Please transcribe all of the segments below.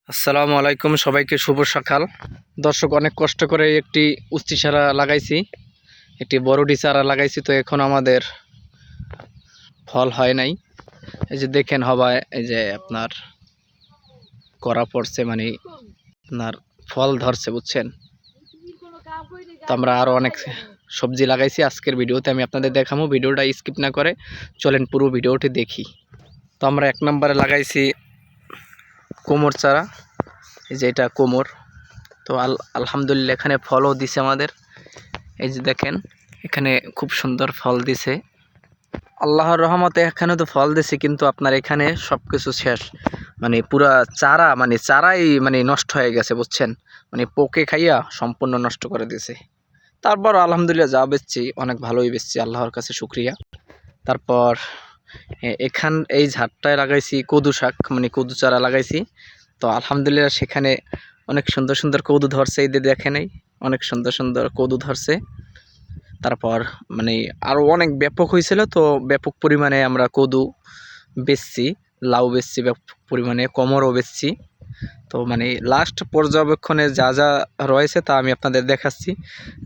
আসসালামু আলাইকুম, সবাইকে শুভ সকাল। দর্শক, অনেক কষ্ট করে একটি উস্তি চারা লাগাইছি, একটি বড়ডি চারা লাগাইছি। তো এখন আমাদের ফল হয় নাই। এই যে দেখেন হবায়, এই যে আপনার করা পড়ছে, মানে আপনার ফল ধরছে, বুঝছেন। তো আমরা আরও অনেক সবজি লাগাইছি। আজকের ভিডিওতে আমি আপনাদের দেখাবো, ভিডিওটা স্কিপ না করে চলেন পুরো ভিডিওটি দেখি। তো আমরা এক নম্বরে লাগাইছি কোমর চারা। এই যে এটা কোমর। তো আলহামদুলিল্লাহ এখানে ফলও দিছে আমাদের। এই যে দেখেন, এখানে খুব সুন্দর ফল দিছে আল্লাহর রহমতে। এখানে তো ফল দিছে, কিন্তু আপনার এখানে সব কিছু শেষ, মানে পুরা চারা, মানে চারাই মানে নষ্ট হয়ে গেছে, বুঝছেন। মানে পোকে খাইয়া সম্পূর্ণ নষ্ট করে দিয়েছে। তারপর আলহামদুলিল্লাহ যা বেচছি অনেক ভালোই বেচছি, আল্লাহর কাছে শুকরিয়া। তারপর এই ঝাড়টায় লাগাইছি কদু শাক, মানে কদু চারা লাগাইছি। তো আলহামদুলিল্লাহ সেখানে অনেক সুন্দর সুন্দর কদু ধরছে। এই দেখেন, এই অনেক সুন্দর সুন্দর কদু ধরছে। তারপর মানে আরও অনেক ব্যাপক হয়েছিল, তো ব্যাপক পরিমাণে আমরা কদু বেচছি, লাউ বেচছি ব্যাপক পরিমাণে, কমরও বেচছি। তো মানে লাস্ট পর্যবেক্ষণে যা যা রয়েছে তা আমি আপনাদের দেখাচ্ছি।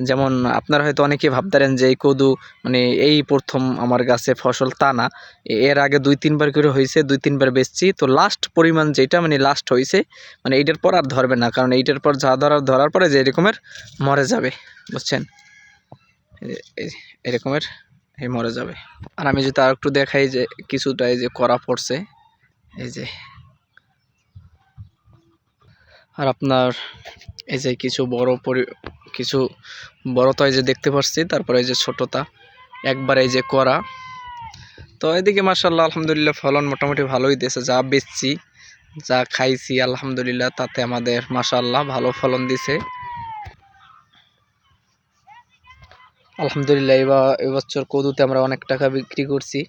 যেমন আপনারা হয়তো অনেকেই ভাবতারেন যে এই কদু মানে এই প্রথম আমার গাছে ফসল, তা না। এর আগে 2-3 বার করে হয়েছে, 2-3 বার বেচছি। তো লাস্ট পরিমাণ যেটা মানে লাস্ট হয়েছে, মানে এইটার পর আর ধরবে না, কারণ এইটার পর যা ধরার পরে যে এরকমের মরে যাবে, বুঝছেন। এরকমের মরে যাবে। আর আমি যদি আর একটু দেখাই, যে কিছুটা এই যে করা পড়ছে, এই যে। আর আপনার এই যে কিছু বড় তো এই যে দেখতে পাচ্ছি, তারপরে এই যে ছোটটা একবার এই যে করা। তো এদিকে মাশাআল্লাহ আলহামদুলিল্লাহ ফলন মোটামুটি ভালোই দিয়েছে। যা বেচছি, যা খাইছি আলহামদুলিল্লাহ, তাতে আমাদের মাশাআল্লাহ ভালো ফলন দিছে আলহামদুলিল্লাহ। এবছর কদুতে আমরা অনেক টাকা বিক্রি করছি।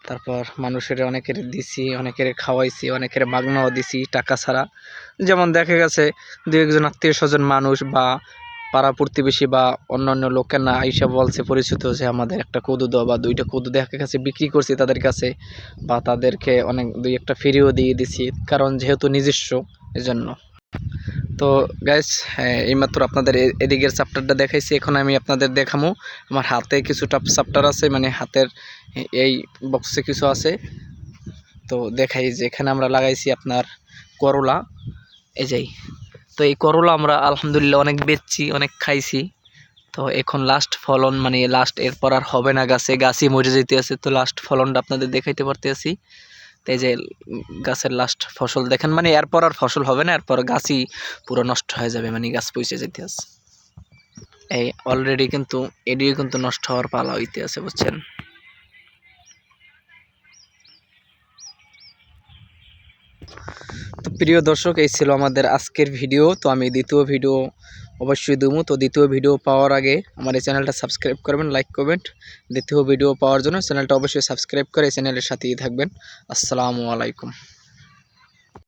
তারপর মানুষের অনেকের দিছি, অনেকের খাওয়াইছি, অনেকের মাগনাও দিছি টাকা ছাড়া। যেমন দেখা গেছে 2-1 জন আত্মীয় স্বজন মানুষ বা পাড়া প্রতিবেশী বা অন্যান্য লোকের না আইসা বলছে পরিচিত, যে আমাদের একটা কদু দাও, বা 2টা কদু দেখা গেছে বিক্রি করছি তাদের কাছে, বা তাদেরকে অনেক 2-1টা ফ্রিও দিয়ে দিছি, কারণ যেহেতু নিজস্ব, এজন্য। তো গাইস, এইমাত্র আপনাদের এদিকের চ্যাপ্টারটা দেখাইছি। এখন আমি আপনাদের দেখাবো আমার হাতে কিছুটা চ্যাপ্টার আছে, মানে হাতের এই বক্সে কিছু আছে। তো দেখাই যে এখানে আমরা লাগাইছি আপনার করলা, এই যে। তো এই করলা আমরা আলহামদুলিল্লাহ অনেক বেচছি, অনেক খাইছি। তো এখন লাস্ট ফলন, মানে লাস্ট, এরপর আর হবে না, গাছই মরে যেতে আছে। তো লাস্ট ফলনটা আপনাদের দেখাইতে পারতেছি। তো এই যে গাছের লাস্ট ফসল দেখেন, মানে এরপর আর ফসল হবে না, এরপর গাছই পুরো নষ্ট হয়ে যাবে, মানে গাছ পচে যেতে আছে। এই অলরেডি কিন্তু এদিকে কিন্তু নষ্ট হওয়ার পালা হইতে আছে, বুঝছেন। তো প্রিয় দর্শক, এই ছিল আমাদের আজকের ভিডিও। তো আমি দ্বিতীয় ভিডিও অবশ্যই দেবো। তো দ্বিতীয় ভিডিও পাওয়ার আগে আমার এই চ্যানেলটা সাবস্ক্রাইব করবেন, লাইক কমেন্ট। দ্বিতীয় ভিডিও পাওয়ার জন্য চ্যানেলটা অবশ্যই সাবস্ক্রাইব করে এই চ্যানেলের সাথেই থাকবেন। আসসালামু আলাইকুম।